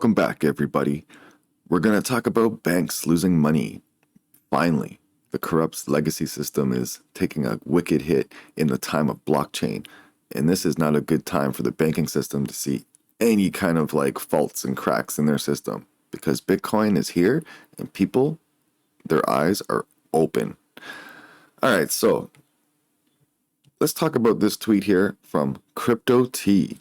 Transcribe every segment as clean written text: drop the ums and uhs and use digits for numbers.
Welcome back, everybody. We're going to talk about banks losing money. Finally, the corrupt legacy system is taking a wicked hit in the time of blockchain. And this is not a good time for the banking system to see any kind of faults and cracks in their system because Bitcoin is here and people, their eyes are open. All right, so let's talk about this tweet here from CryptoTea.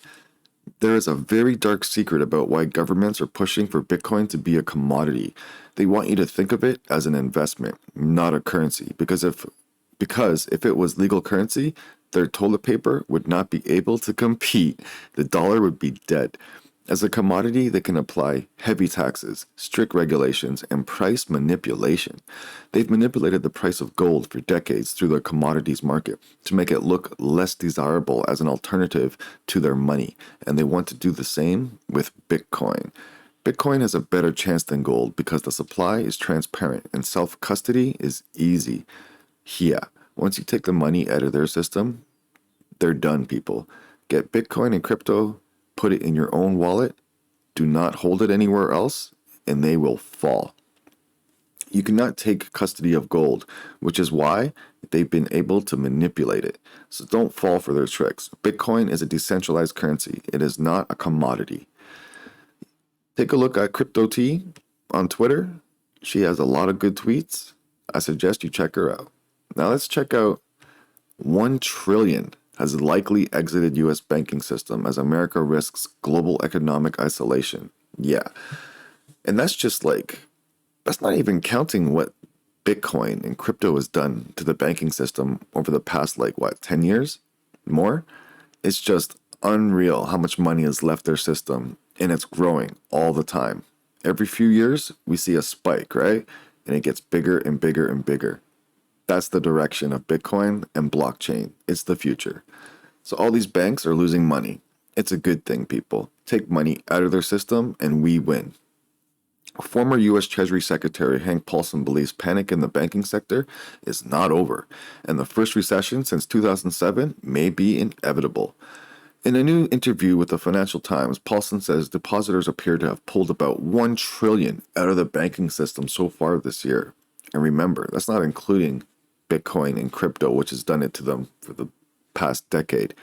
There is a very dark secret about why governments are pushing for Bitcoin to be a commodity. They want you to think of it as an investment, not a currency. Because if it was legal currency, their toilet paper would not be able to compete. The dollar would be dead. As a commodity, they can apply heavy taxes, strict regulations, and price manipulation. They've manipulated the price of gold for decades through the commodities market to make it look less desirable as an alternative to their money, and they want to do the same with Bitcoin. Bitcoin has a better chance than gold because the supply is transparent and self-custody is easy. Yeah, once you take the money out of their system, they're done, people. Get Bitcoin and crypto, put it in your own wallet, do not hold it anywhere else, and they will fall. You cannot take custody of gold, which is why they've been able to manipulate it. So don't fall for their tricks. Bitcoin is a decentralized currency. It is not a commodity. Take a look at CryptoTea on Twitter. She has a lot of good tweets. I suggest you check her out. Now let's check out 1 trillion has likely exited U.S. banking system as America risks global economic isolation. Yeah. And that's just that's not even counting what Bitcoin and crypto has done to the banking system over the past 10 years? More? It's just unreal how much money has left their system, and it's growing all the time. Every few years, we see a spike, right? And it gets bigger and bigger and bigger. That's the direction of Bitcoin and blockchain. It's the future. So all these banks are losing money. It's a good thing, people. Take money out of their system and we win. Former U.S. Treasury Secretary Hank Paulson believes panic in the banking sector is not over, and the first recession since 2007 may be inevitable. In a new interview with the Financial Times, Paulson says depositors appear to have pulled about 1 trillion out of the banking system so far this year. And remember, that's not including Bitcoin and crypto, which has done it to them for the past decade.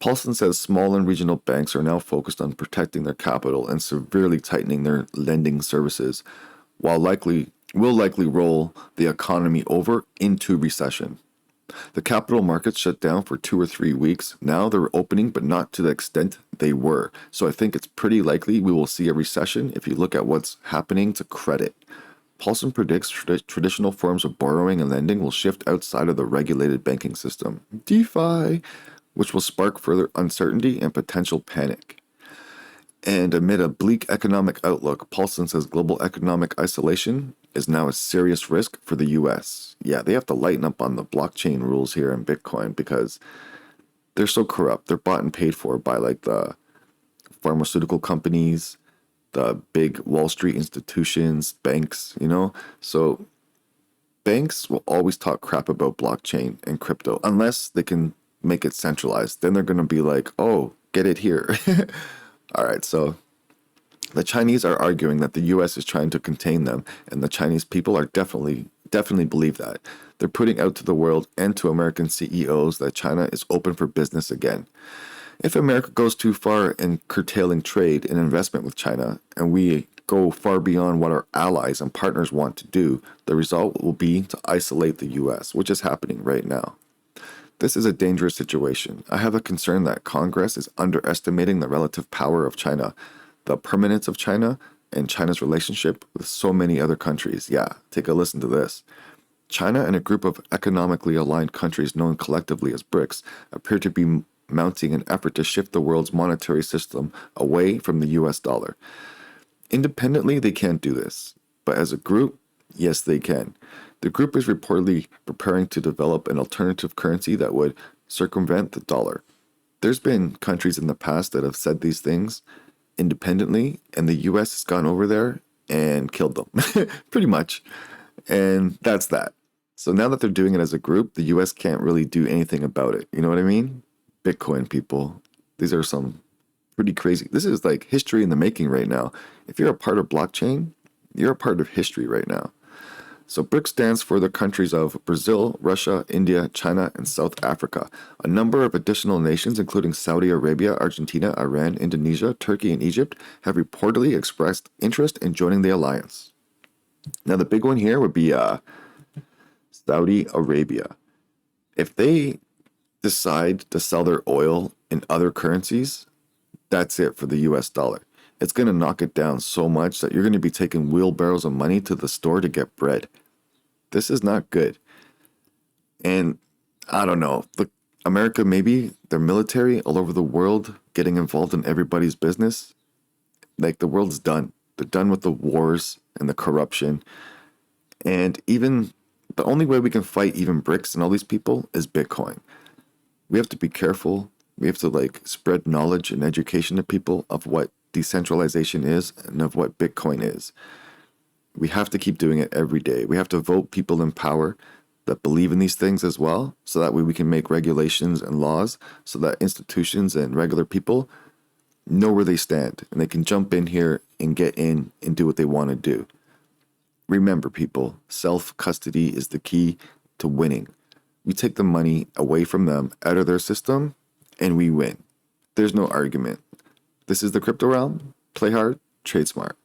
Paulson says small and regional banks are now focused on protecting their capital and severely tightening their lending services, while will likely roll the economy over into recession. The capital markets shut down for 2 or 3 weeks. Now they're opening, but not to the extent they were. So I think it's pretty likely we will see a recession if you look at what's happening to credit. Paulson predicts traditional forms of borrowing and lending will shift outside of the regulated banking system, DeFi, which will spark further uncertainty and potential panic. And amid a bleak economic outlook, Paulson says global economic isolation is now a serious risk for the U.S. Yeah, they have to lighten up on the blockchain rules here in Bitcoin because they're so corrupt. They're bought and paid for by the pharmaceutical companies, the big Wall Street institutions, banks, So banks will always talk crap about blockchain and crypto unless they can make it centralized. Then they're going to be like, oh, get it here. All right, so the Chinese are arguing that the U.S. is trying to contain them, and the Chinese people are definitely believe that. They're putting out to the world and to American CEOs that China is open for business again. If America goes too far in curtailing trade and investment with China, and we go far beyond what our allies and partners want to do, the result will be to isolate the U.S., which is happening right now. This is a dangerous situation. I have a concern that Congress is underestimating the relative power of China, the permanence of China, and China's relationship with so many other countries. Yeah, take a listen to this. China and a group of economically aligned countries known collectively as BRICS appear to be mounting an effort to shift the world's monetary system away from the US dollar. Independently, they can't do this, but as a group, yes, they can. The group is reportedly preparing to develop an alternative currency that would circumvent the dollar. There's been countries in the past that have said these things independently, and the US has gone over there and killed them, pretty much. And that's that. So now that they're doing it as a group, the US can't really do anything about it. You know what I mean? Bitcoin, people. These are some Pretty crazy. This is like history in the making right now. If you're a part of blockchain, you're a part of history right now. So BRICS stands for the countries of Brazil, Russia, India, China, and South Africa. A number of additional nations, including Saudi Arabia, Argentina, Iran, Indonesia, Turkey, and Egypt, have reportedly expressed interest in joining the alliance. Now, the big one here would be Saudi Arabia. If they decide to sell their oil in other currencies, that's it for the US dollar. It's going to knock it down so much that you're going to be taking wheelbarrows of money to the store to get bread. This is not good. And I don't know. Look, America, maybe their military all over the world getting involved in everybody's business. Like the world's done. They're done with the wars and the corruption. And even the only way we can fight even BRICS and all these people is Bitcoin. We have to be careful. We have to like spread knowledge and education to people of what decentralization is and of what Bitcoin is. We have to keep doing it every day. We have to vote people in power that believe in these things as well, so that way we can make regulations and laws so that institutions and regular people know where they stand and they can jump in here and get in and do what they want to do. Remember, people, self-custody is the key to winning. We take the money away from them, out of their system, and we win. There's no argument. This is the crypto realm. Play hard, trade smart.